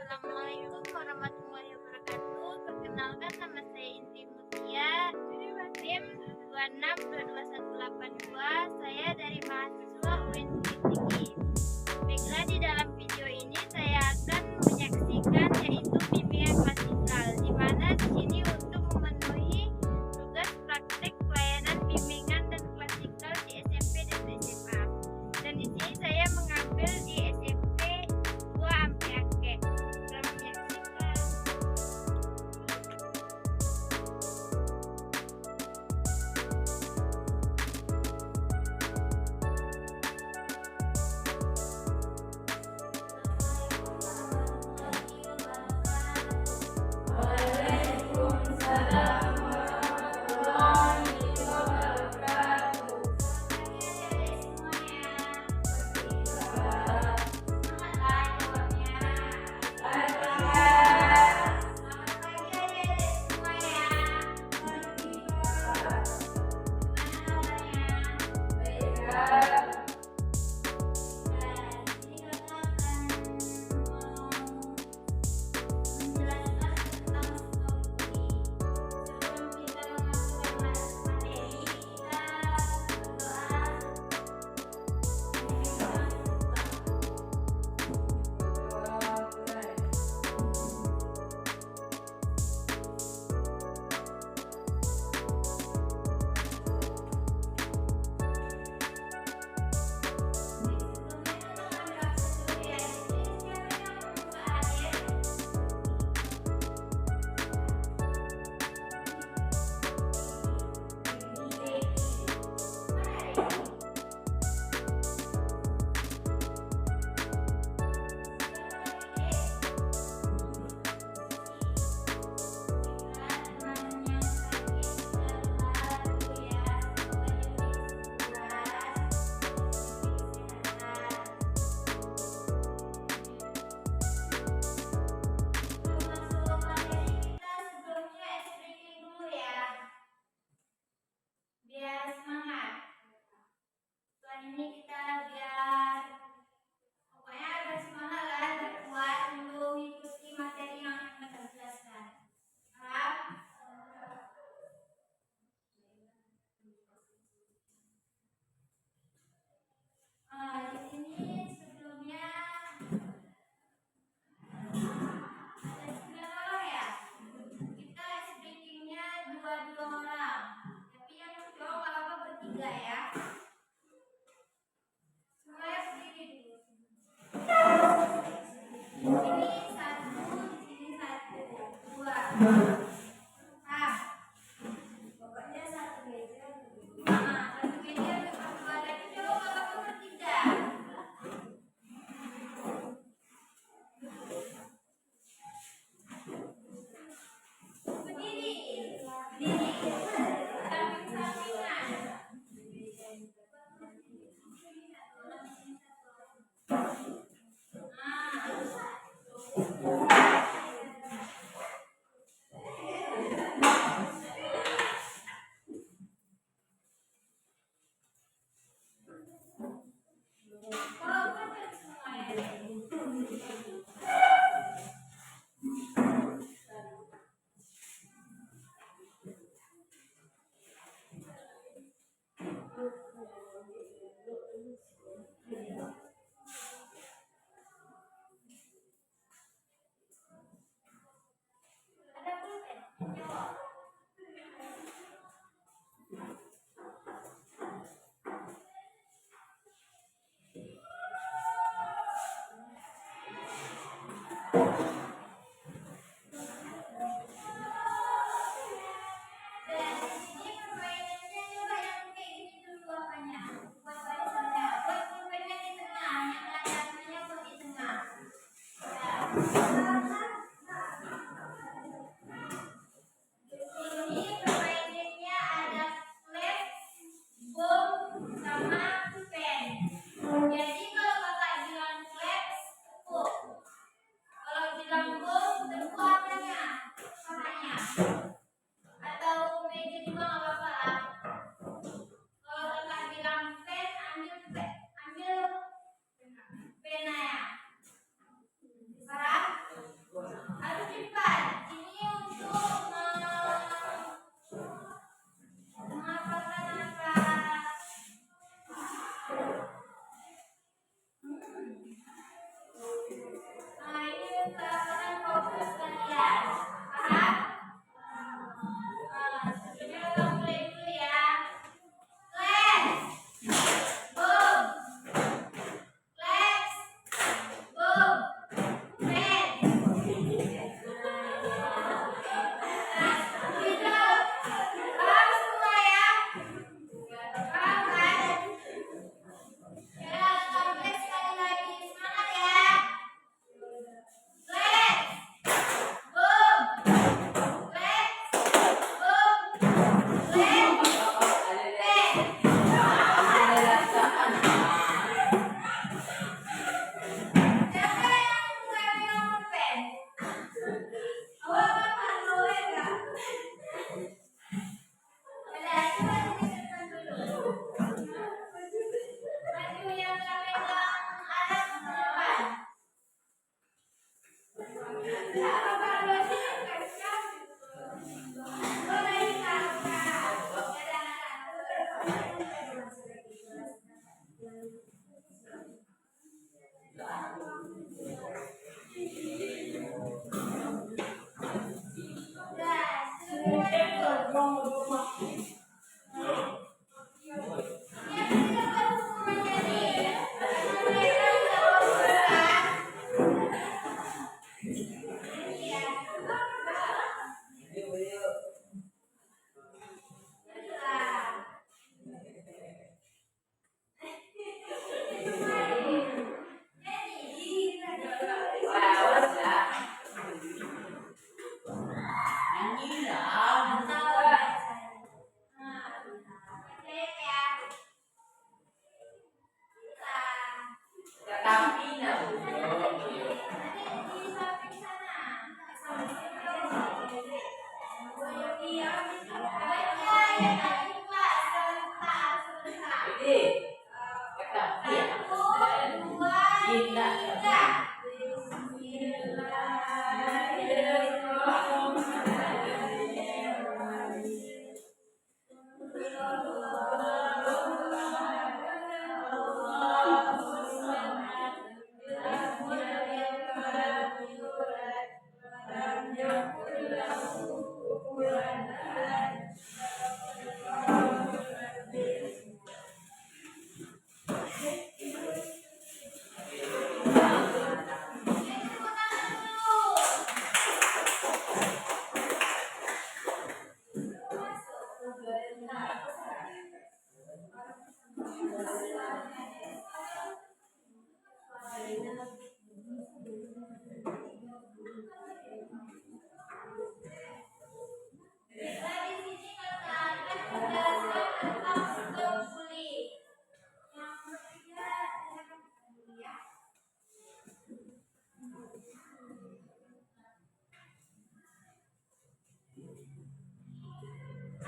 Assalamualaikum warahmatullahi wabarakatuh. Perkenalkan, nama saya Indri Mutia, NIM 26221882. Saya dari mahasiswa UIN Tinggi. Baiklah, di dalam video ini saya akan menyaksikan yaitu bimbingan klasikal, di mana di sini untuk memenuhi tugas praktik pelayanan bimbingan dan klasikal di SMP dan SMA. Dan di sini saya mengambil di SMP 2 Ampeake. Selamat menyaksikan. Biar semangat. Setelah ini kita biar pokoknya bersemangat lah, berkuat untuk mengikuti materi yang akan kita jelaskan. Harap. Di sini sebelumnya ada 9 orang ya. Kita speakingnya dua orang. Tapi yang cowok nggak apa-apa bertiga ya. Semuanya berdiri dulu. Di sini satu, di sini satu, dua. Pokoknya satu meja. Satu meja berdua. Tapi cowok nggak apa-apa bertiga. Berdiri. Samping-sampingan. Ada pulpen? Jawab. Dan di sini permainannya coba yang kayak gini dulu apanya. Buat barisannya. Buat pulpennya di tengah. Yang layarnya buat di tengah. Ini permainannya ada klep, bom, sama pen. Jadi kalau kakak bilang klep, tepuk. Kalau bilang bom, tepuk apanya? Kakaknya. Atau meja juga nggak apa-apa lah. Kalau kakak bilang pen, ambil pena ya. Paham? pelaporan fokus kalian. Paham? Sebelumnya kita mulai dulu ya. Class. Boom. Class. Boom. Pen. Paham semua ya? Paham kan? Ya, sampai sekali lagi. Semangat ya. Class. Boom. Class. Boom. Class. Pen. Siapa yang nggak pegang pen? Awak kan boleh nggak? Ada coba tunjukkan dulu. Maju yang nggak pegang alat ke depan. Apa berarti kerja? Boleh dikatakan.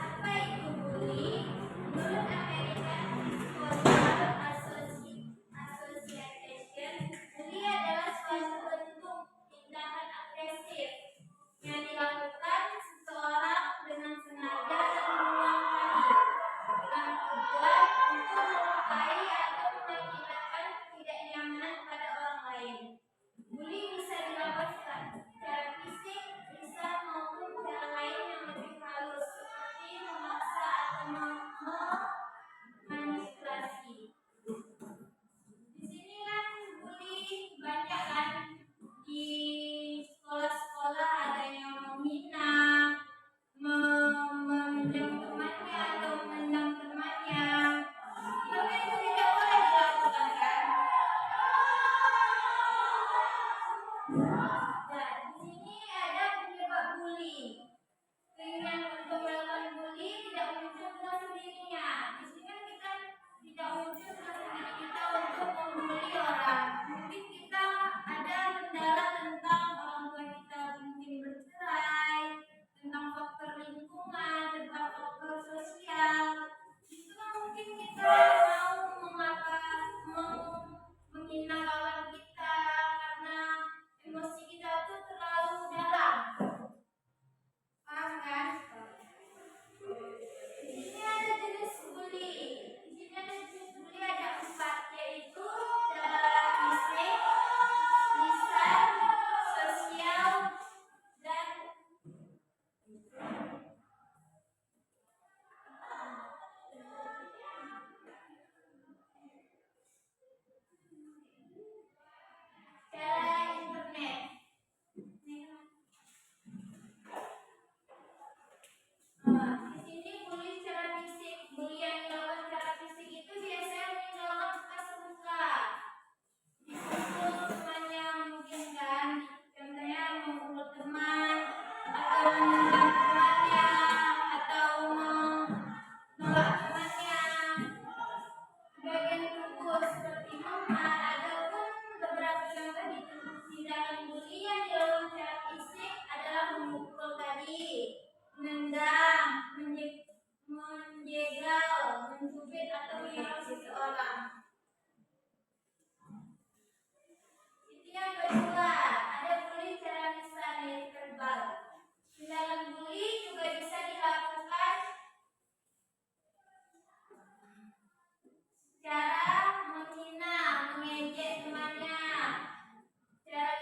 Apa itu bully? Menurut American Cultural Association, bully adalah suatu bentuk tindakan agresif yang dilakukan seseorang dengan sengaja dan berulang kali dengan tujuan untuk melukai atau mengakibatkan ketidaknyamanan pada orang lain. Bully bisa dilakukan secara fisik, lisan maupun cara lain yang lebih halus seperti memaksa atau memanipulasi. Di sini kan bully banyak kan, di sekolah-sekolah ada yang menghina, memendam temannya atau menendang temannya. Itu kan tidak boleh dilakukan kan? Nah, di sini ada penyebab bully. Keinginan untuk melakukan bully tidak muncul dengan sendirinya. Di sini kan kita tidak muncul dengan sendiri kita untuk membuli orang. Mungkin kita ada kendala tentang orang tua kita mungkin bercerai, tentang faktor lingkungan, tentang faktor sosial. Itu kan mungkin kita mau menghina kawan kita karena emosi kita menendang temannya atau menolak temannya. Bagian tubuh seperti memar ataupun beberapa contoh di tindakan bully yang dilakukan secara fisik adalah memukul tadi, menendang, menjegal, mencubit atau menyerang seseorang. Itu yang kedua, ada bully secara lisan yaitu verbal. Tindakan bully juga bisa dilakukan cara menghina, mengejek temannya, dan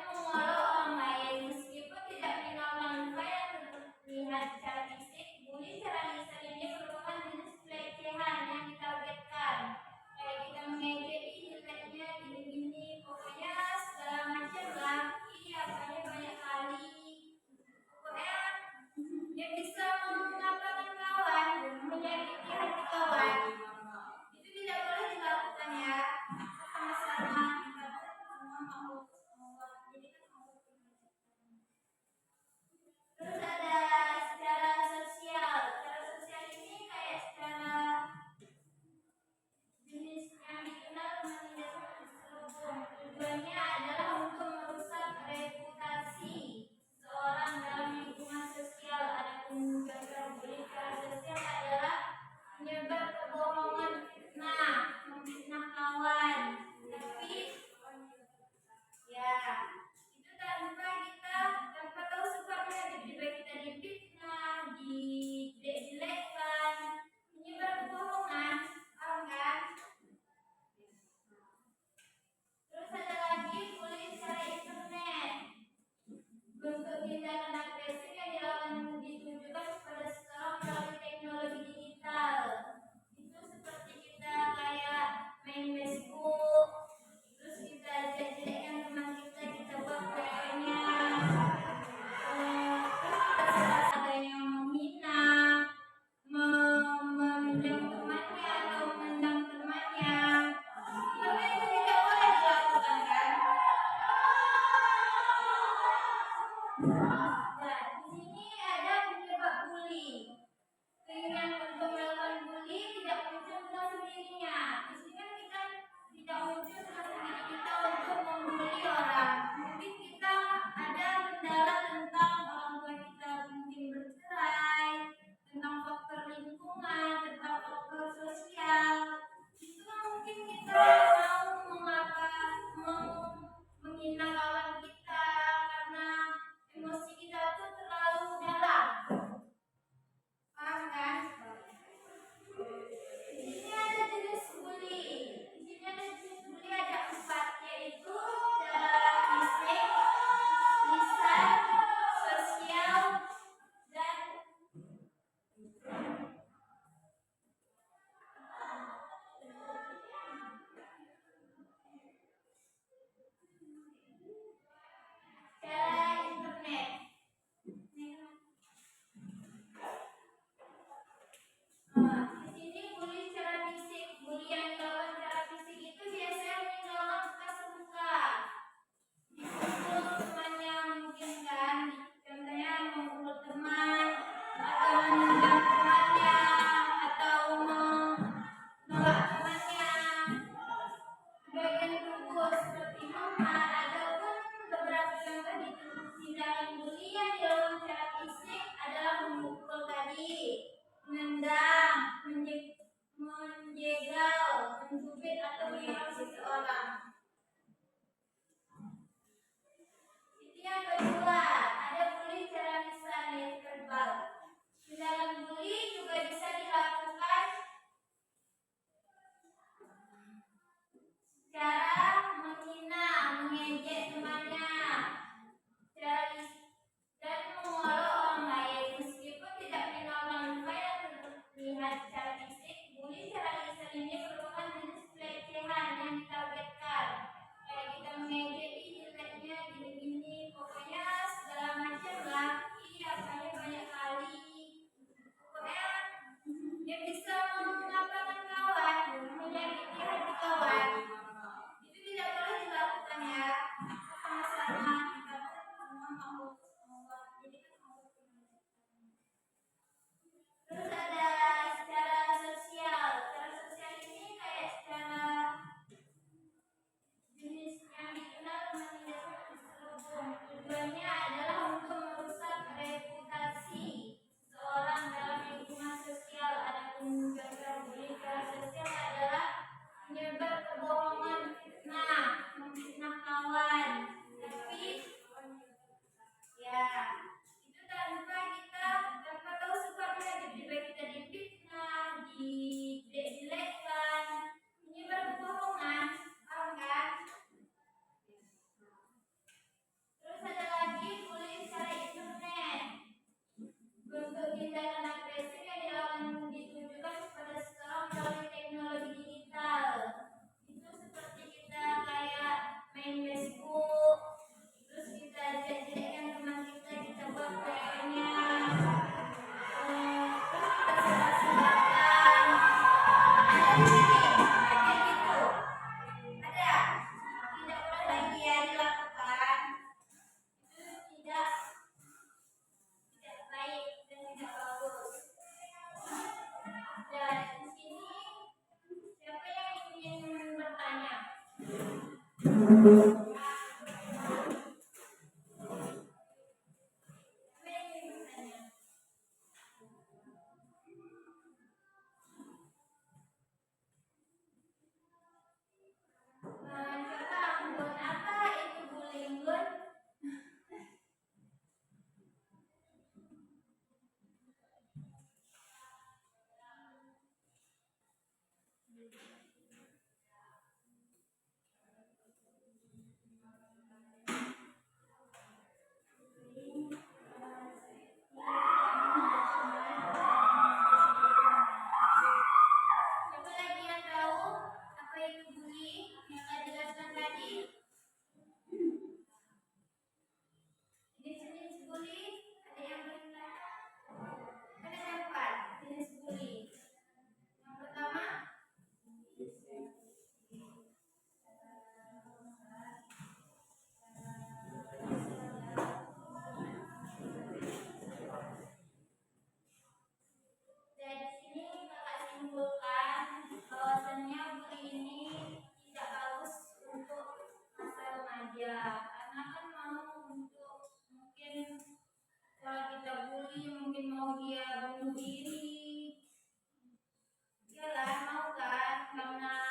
mengolok orang lain. Meskipun tidak menimbulkan luka yang terlihat secara fisik, bully secara lisan ini merupakan jenis pelecehan yang ditargetkan. Kayak kita mengejek jeleknya gini-gini, pokoknya segala macam lah. Apanya banyak kali. Pokoknya dia bisa mengapakan kawan, menyakiti hati kawan. Itu tidak boleh dilakukan ya. Sama-sama kita semua makhluk Allah. Jadi kan Allah. Terus ada secara sosial. Secara sosial ini kayak secara jenis yang dikenal menindas terselubung. Tujuannya adalah untuk merusak reputasi seorang dalam lingkungan sosial. Adapun contoh bully secara sosial adalah menyebar kebohongan, fitnah, memfitnah kawan. Tapi ya itu tanpa tahu sebabnya, tiba-tiba kita difitnah, dijelek-jelekan, menyebar kebohongan, paham kan? Terus ada lagi bully secara internet. Bentuk tindakan agresif yang ditujukan kepada seseorang melalui teknologi digital. Itu seperti kita kayak main Facebook, terus kita jelek-jelekkan teman kita buat PR-nya, terus ada yang menghina, memendam temannya atau menendang temannya. Tapi itu tidak boleh dilakukan kan? Nah, di sini ada penyebab bully. Keinginan untuk melakukan bully tidak muncul dengan sendirinya. Di sini kan kita tidak muncul dengan sendiri kita untuk membuli orang. Mungkin kita ada kendala tentang orang tua kita mungkin bercerai, tentang faktor lingkungan, tentang faktor sosial. Itu mungkin kita mau menghina kawan kita karena emosi kita tuh terlalu dalam. Paham kan? Di sini ada jenis bully. Ada 4, yaitu secara fisik, lisan, sosial, dan secara internet. Di sini bully secara fisik. Bully yang dilakukan secara fisik itu biasanya meninggalkan bekas luka. Dipukul temannya mungkin kan. Contohnya memukul teman, atau menendang temannya, atau menolak temannya. Bagian tubuh seperti memar ataupun beberapa contoh di tindakan bully yang dilakukan secara fisik adalah memukul tadi, menendang, menjegal, mencubit atau menyerang seseorang. Itu yang kedua, ada bully secara lisan yaitu verbal. Tindakan bully juga bisa dilakukan cara menghina, mengejek temannya, dan mengolok orang lain. Meskipun tidak menimbulkan luka yang terlihat secara fisik, bully secara lisan ini merupakan jenis pelecehan yang ditargetkan. Kayak kita mengejek jeleknya gini-gini, pokoknya segala macam lah. Apanya banyak kali. Pokoknya dia bisa mengapakan kawan, menyakiti hati kawan. Itu tidak boleh dilakukan ya. Sama-sama kita semua makhluk Allah. Coba buat apa itu bullying, Bun? Coba lagi yang tahu apa itu bullying yang saya jelaskan tadi? Jenis-jenis bullying ada yang berlengkap. Ada empat jenis bullying. Yang pertama, dari sini kakak simpulkan bahwasannya bullying ini tidak bagus untuk masa remaja, karena kan mau untuk mungkin kalau kita bully mungkin mau dia bunuh diri, iyalah mau kan, karena